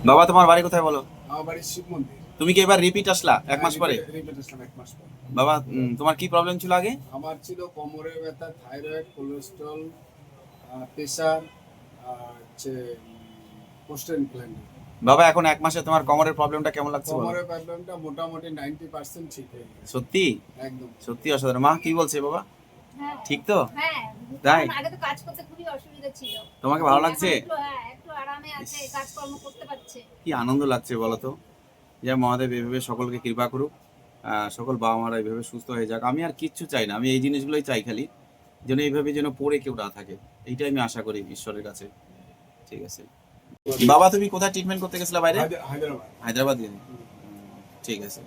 বাবা তোমার বাড়ি কোথায় বলো? আমার বাড়ি শিব মন্দির। তুমি কি এবার রিপিট আসলা এক মাস পরে? রিপেট আসলাম 1 মাস পর। বাবা তোমার কি প্রবলেম ছিল আগে? আমার ছিল কোমরে ব্যথা, থাইরয়েড, কোলেস্ট্রল, প্রেশার, হচ্ছে পোস্টেন প্ল্যান্ট। বাবা এখন এক মাসে তোমার কোমরের প্রবলেমটা কেমন লাগছে বলো? কোমরের প্রবলেমটা মোটামুটি 90% ঠিক হয়ে গেছে। সত্যি? একদম সত্যি অসাধারণ। মা কি বলছে বাবা? হ্যাঁ, ঠিক তো? হ্যাঁ, তাই? কারণ আগে তো কাজ করতে খুবই অসুবিধা ছিল। তোমাকে ভালো লাগছে? এখন একটু একটু আরামে আছে, কাজকর্ম করতে পারছে। কি আনন্দ লাগছে বলো তো। যে মহাদেব এভাবে সকলকে কৃপা করুক, সকল বাবা মারা এইভাবে সুস্থ হয়ে যাক। আমি আর কিচ্ছু চাই না, আমি এই জিনিসগুলোই চাই খালি, যেন এইভাবে যেন পড়ে কেউ না থাকে। এইটাই আমি আশা করি ঈশ্বরের কাছে। ঠিক আছে বাবা, তুমি কোথায় ট্রিটমেন্ট করতে গেছিলা বাইরে? হায়দ্রাবাদ। হায়দ্রাবাদ গেলে? ঠিক আছে।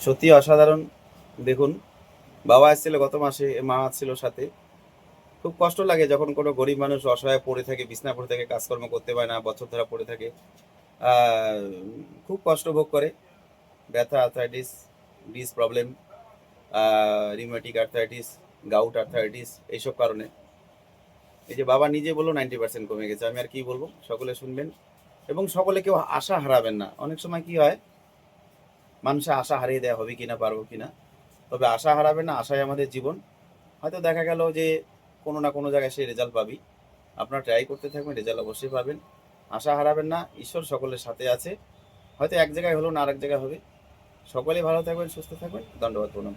সত্যি অসাধারণ। দেখুন, বাবা এসেছিল গত মাসে, মা ছিল সাথে। খুব কষ্ট লাগে যখন কোনো গরিব মানুষ অসহায় পড়ে থাকে, বিছনা পড়ে থাকে, কাজকর্ম করতে পারে না, বছর ধরা পড়ে থাকে, আহ, খুব কষ্ট ভোগ করে। ব্যথা, arthritis, disc problem, rheumatic arthritis, gout arthritis, এইসব কারণে। এই যে বাবা নিজে বললো 90% কমে গেছে। আমি আর কি বলবো, সকলে শুনবেন এবং সকলে কেউ আশা হারাবেন না। অনেক সময় কি হয়, মানুষের আশা হারিয়ে দেওয়া হবে কিনা, পারবো কিনা, তবে আশা হারাবেন না। আশাই আমাদের জীবন। হয়তো দেখা গেল যে কোনো না কোনো জায়গায় সেই রেজাল্ট পাবি, আপনারা ট্রাই করতে থাকবেন, রেজাল্ট অবশ্যই পাবেন। আশা হারাবেন না, ঈশ্বর সকলের সাথে আছে। হয়তো এক জায়গায় হলো না, আরেক জায়গায় হবে। সকলেই ভালো থাকবেন, সুস্থ থাকবেন। ধন্যবাদ, প্রণাম।